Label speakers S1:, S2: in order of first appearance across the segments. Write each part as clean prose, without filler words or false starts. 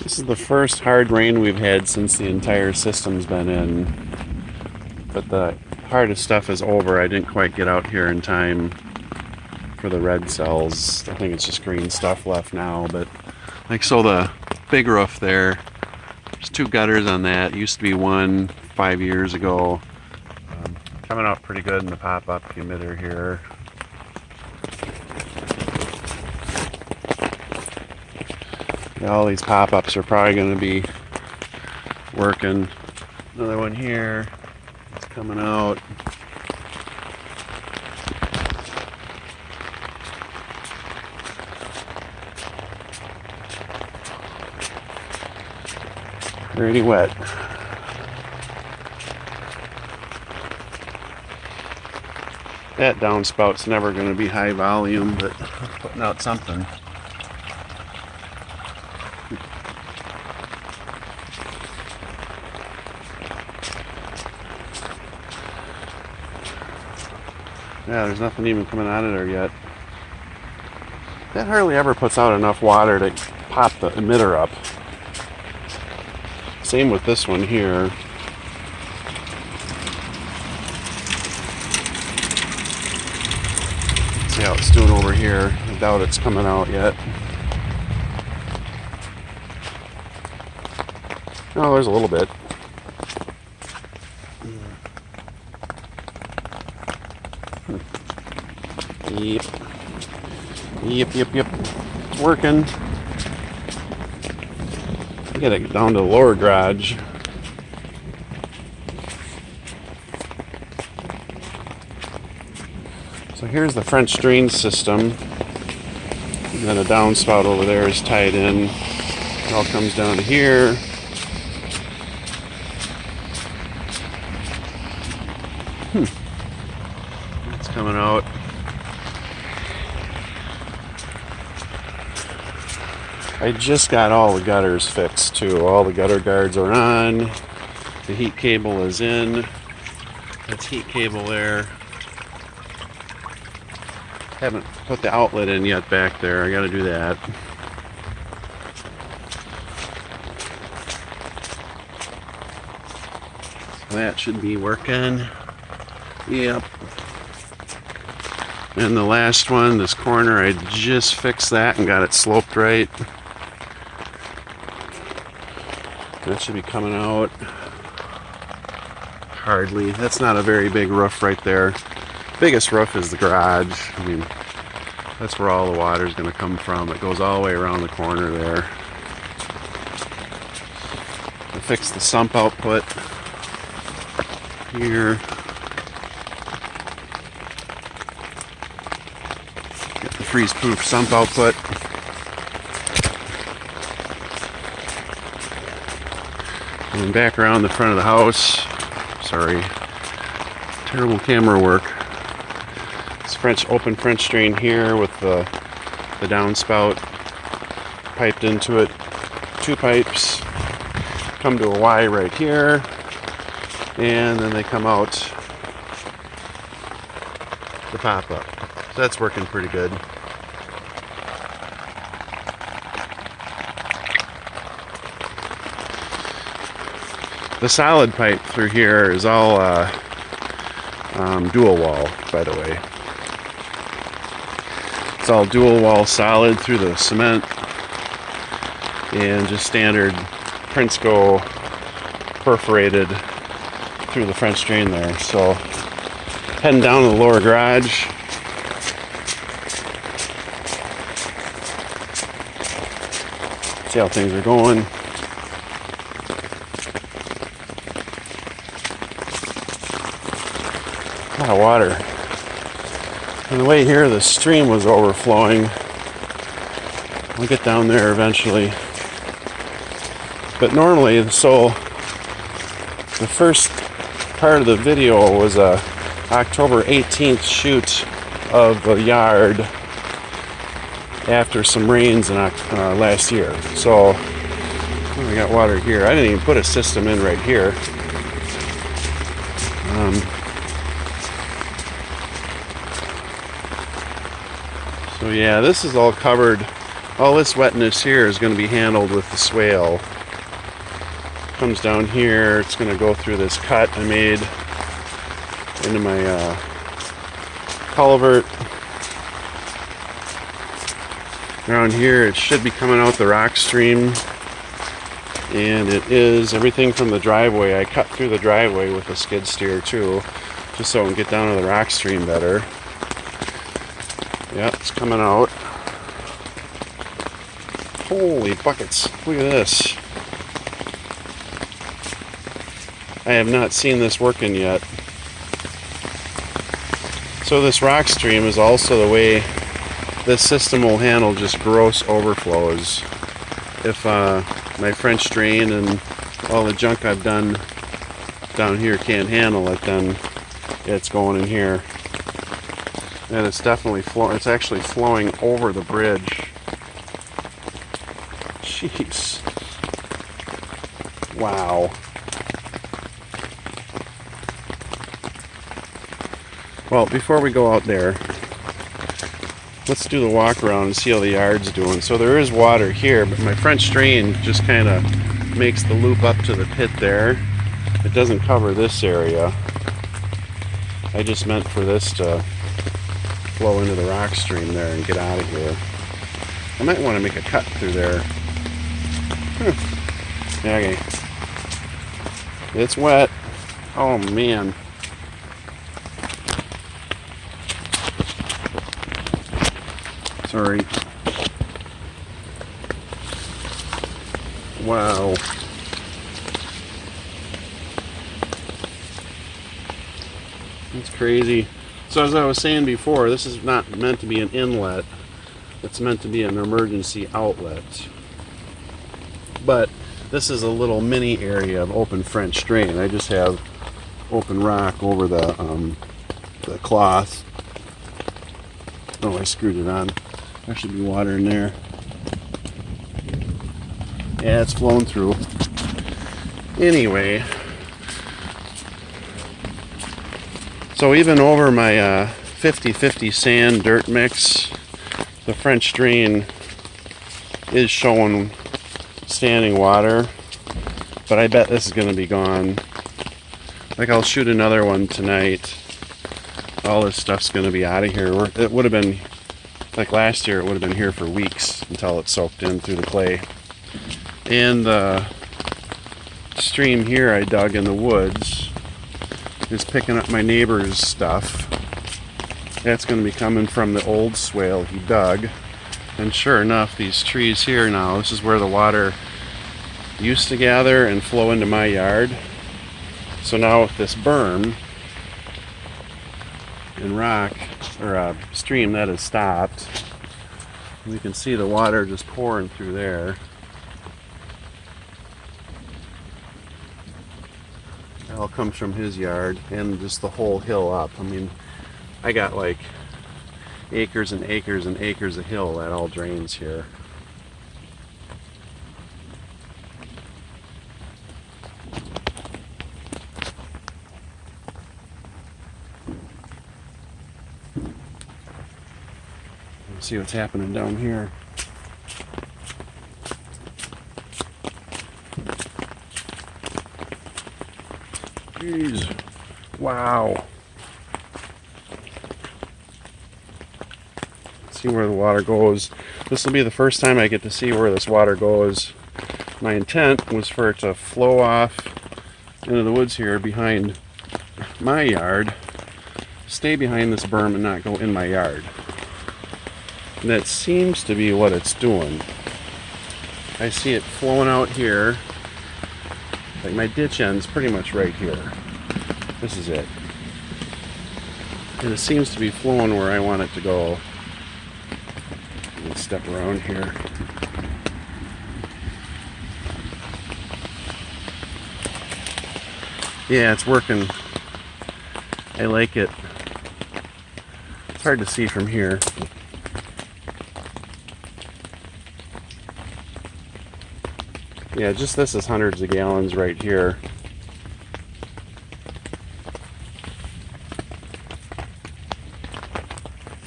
S1: This is the first hard rain we've had since the entire system's been in. But the hardest stuff is over. I didn't quite get out here in time for the red cells. I think it's just green stuff left now. But like so, the big roof there, there's two gutters on that. It used to be one 5 years ago. Coming out pretty good in the pop-up emitter here. Yeah, all these pop-ups are probably going to be working. Another one here. It's coming out. Pretty wet. That downspout's never going to be high volume, but putting out something. Yeah, there's nothing even coming out of there yet. That hardly ever puts out enough water to pop the emitter up. Same with this one here. See how it's doing over here. I doubt it's coming out yet. Oh, there's a little bit. Yep. Yep. It's working. I gotta get down to the lower garage. So here's the French drain system. And then a downspout over there is tied in. It all comes down to here. It's coming out. I just got all the gutters fixed too. All the gutter guards are on. The heat cable is in. That's heat cable there. Haven't put the outlet in yet back there. I gotta do that. So that should be working. Yep. And the last one, this corner, I just fixed that and got it sloped right. That should be coming out. Hardly. That's not a very big roof right there. Biggest roof is the garage. I mean, that's where all the water is going to come from. It goes all the way around the corner there. I fixed the sump output here. Got the freeze-proof sump output. And back around the front of the house. Sorry. Terrible camera work. Open French drain here with the downspout piped into it. Two pipes come to a Y right here, and then they come out the pop-up. So that's working pretty good. The solid pipe through here is all dual wall, by the way. It's all dual wall solid through the cement and just standard Princeco perforated through the French drain there. So heading down to the lower garage. See how things are going. A lot of water. On the way here, the stream was overflowing. I'll get down there eventually. But normally, so the first part of the video was a October 18th shoot of the yard after some rains in last year. So we got water here. I didn't even put a system in right here. So yeah, this is all covered all this wetness here is going to be handled with the swale. Comes down here, it's going to go through this cut I made into my culvert. Around here it should be coming out the rock stream, and it is. Everything from the driveway, I cut through the driveway with a skid steer too, just so I can get down to the rock stream better. Yeah, it's coming out. Holy buckets, look at this. I have not seen this working yet. So this rock stream is also the way this system will handle just gross overflows. If my French drain and all the junk I've done down here can't handle it, then it's going in here. And it's definitely flowing. It's actually flowing over the bridge. Jeez. Wow. Well, before we go out there, let's do the walk around and see how the yard's doing. So there is water here, but my French drain just kind of makes the loop up to the pit there. It doesn't cover this area. I just meant for this to flow into the rock stream there and get out of here. I might want to make a cut through there. Okay. It's wet. Oh man. Sorry. Wow. That's crazy. So as I was saying before, this is not meant to be an inlet. It's meant to be an emergency outlet. But this is a little mini area of open French drain. I just have open rock over the cloth. Oh, I screwed it on. There should be water in there. Yeah, it's flowing through. Anyway, so even over my 50-50 sand dirt mix, the French drain is showing standing water, but I bet this is going to be gone. Like, I'll shoot another one tonight. All this stuff's going to be out of here. It would have been, like last year, it would have been here for weeks until it soaked in through the clay. And the stream here I dug in the woods is picking up my neighbor's stuff. That's going to be coming from the old swale he dug. And sure enough, these trees here now, this is where the water used to gather and flow into my yard. So now with this berm and rock, or a stream that has stopped, we can see the water just pouring through there. It all comes from his yard and just the whole hill up. I mean, I got like acres and acres and acres of hill that all drains here. Let's see what's happening down here. Jeez. Wow. See where the water goes. This will be the first time I get to see where this water goes. My intent was for it to flow off into the woods here behind my yard, stay behind this berm and not go in my yard. And that seems to be what it's doing. I see it flowing out here. Like, my ditch end's pretty much right here. This is it. And it seems to be flowing where I want it to go. Let's step around here. Yeah, it's working. I like it. It's hard to see from here. Yeah, just this is hundreds of gallons right here.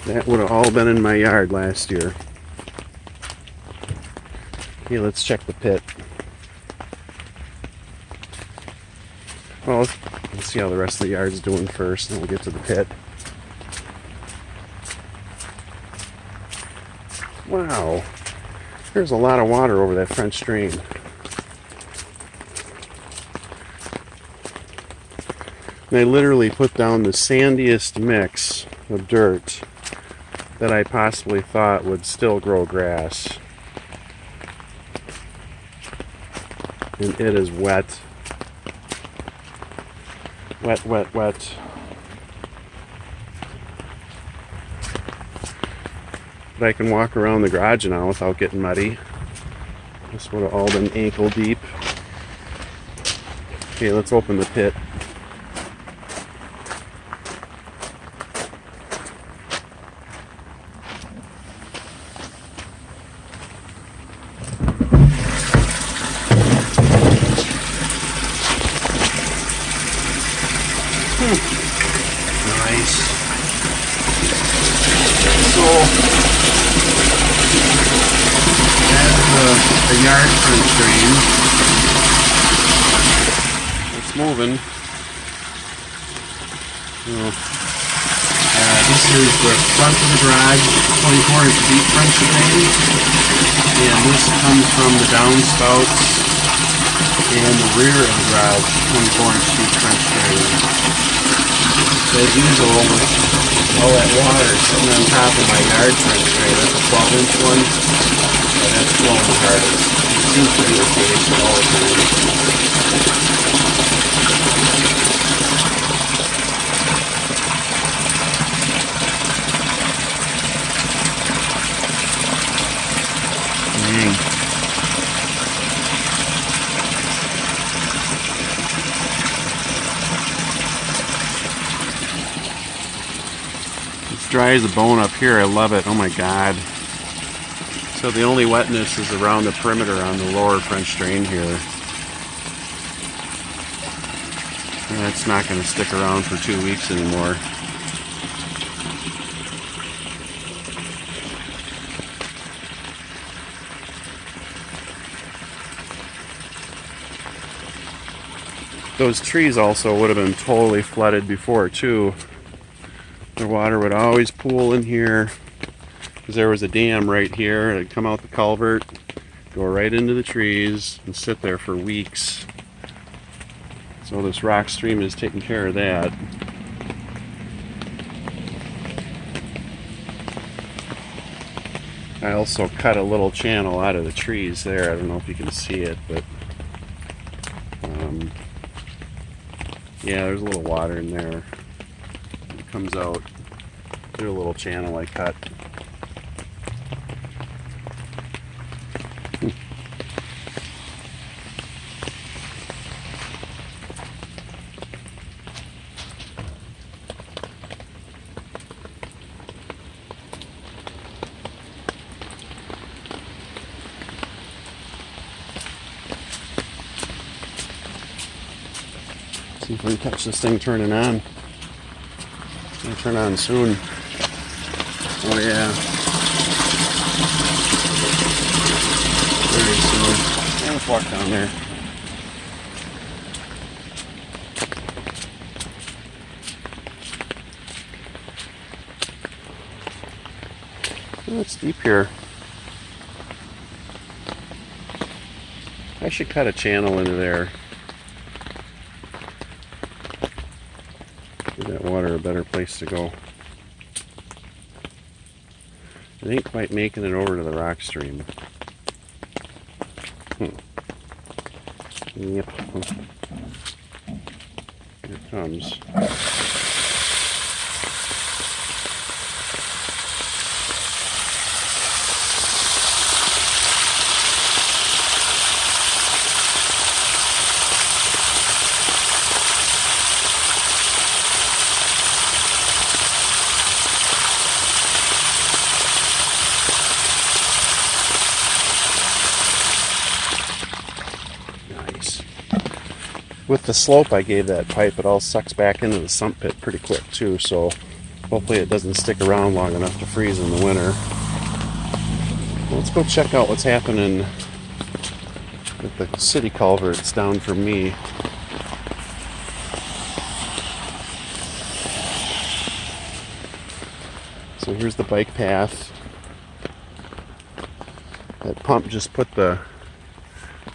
S1: That would have all been in my yard last year. Okay, let's check the pit. Well, let's see how the rest of the yard's doing first, and then we'll get to the pit. Wow, there's a lot of water over that French drain. And I literally put down the sandiest mix of dirt that I possibly thought would still grow grass. And it is wet. Wet, wet, wet. But I can walk around the garage now without getting muddy. This would have all been ankle deep. Okay, let's open the pit. Nice. So that's the yard French drain. It's moving. This is the front of the garage, 24-inch deep French drain, and this comes from the downspouts and the rear of the garage, 24-inch deep French drain. As usual, all that water sitting on top of my yard French drain. That's a 12-inch one, and that's flowing the hardest. It seems to be the case all the time. Dry as a bone up here. I love it. Oh my god. So the only wetness is around the perimeter on the lower French drain here. And that's not going to stick around for 2 weeks anymore. Those trees also would have been totally flooded before too. The water would always pool in here because there was a dam right here. It'd come out the culvert, go right into the trees, and sit there for weeks. So this rock stream is taking care of that. I also cut a little channel out of the trees there. I don't know if you can see it, but yeah, there's a little water in there. It comes out through a little channel I cut. See if we can catch this thing turning on. It's gonna turn on soon. Oh yeah. Very soon. Yeah, let's walk down there. Oh, it's deep here. I should cut a channel into there. Give that water a better place to go. It ain't quite making it over to the rock stream. Yep. Here it comes. With the slope I gave that pipe, it all sucks back into the sump pit pretty quick too, so hopefully it doesn't stick around long enough to freeze in the winter. Let's go check out what's happening But the city culvert's down from me. So here's the bike path. That pump just put my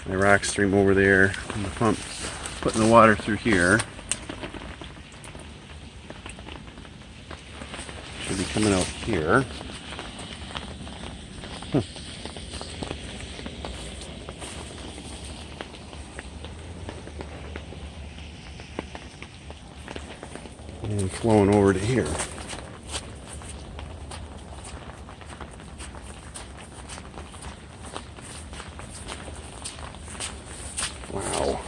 S1: rock stream over there, and the pump putting the water through here. Should be coming out here. And flowing over to here. Wow.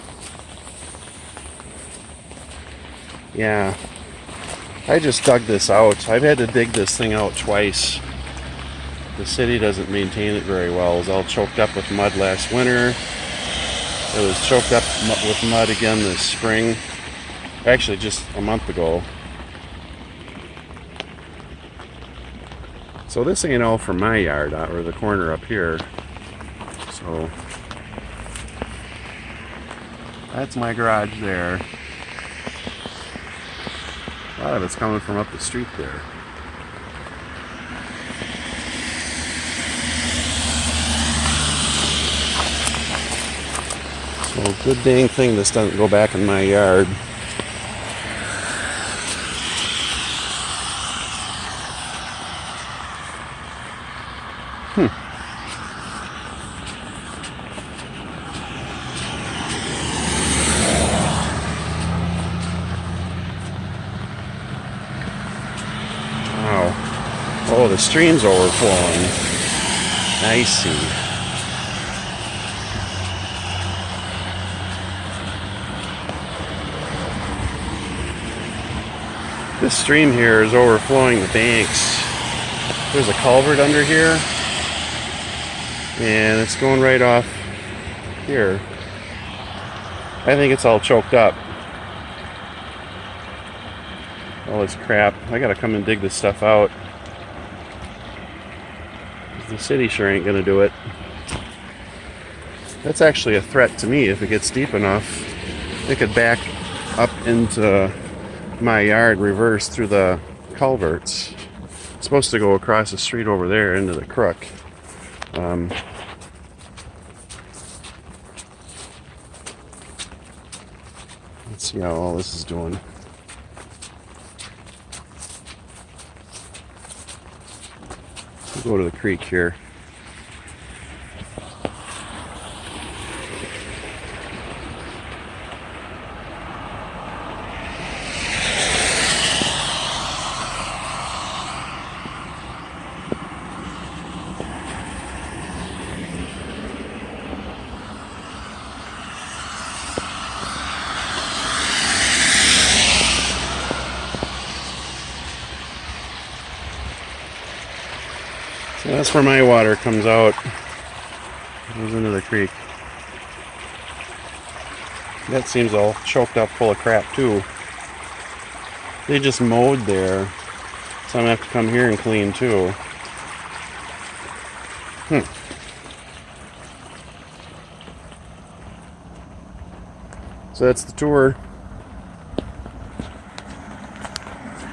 S1: Yeah. I just dug this out. I've had to dig this thing out twice. The city doesn't maintain it very well. It was all choked up with mud last winter. It was choked up with mud again this spring. Actually, just a month ago. So this ain't all from my yard, or the corner up here. So that's my garage there. A lot of it's coming from up the street there. So good dang thing this doesn't go back in my yard. Wow. Oh, the stream's overflowing. I see. This stream here is overflowing the banks. There's a culvert under here, and it's going right off here. I think it's all choked up. All this crap. I gotta come and dig this stuff out. The city sure ain't gonna do it. That's actually a threat to me. If it gets deep enough, it could back up into my yard, reverse through the culverts. It's supposed to go across the street over there into the crook. Let's see how all this is doing. We'll go to the creek here. So that's where my water comes out. It goes into the creek. That seems all choked up full of crap too. They just mowed there. So I'm gonna have to come here and clean too. So that's the tour.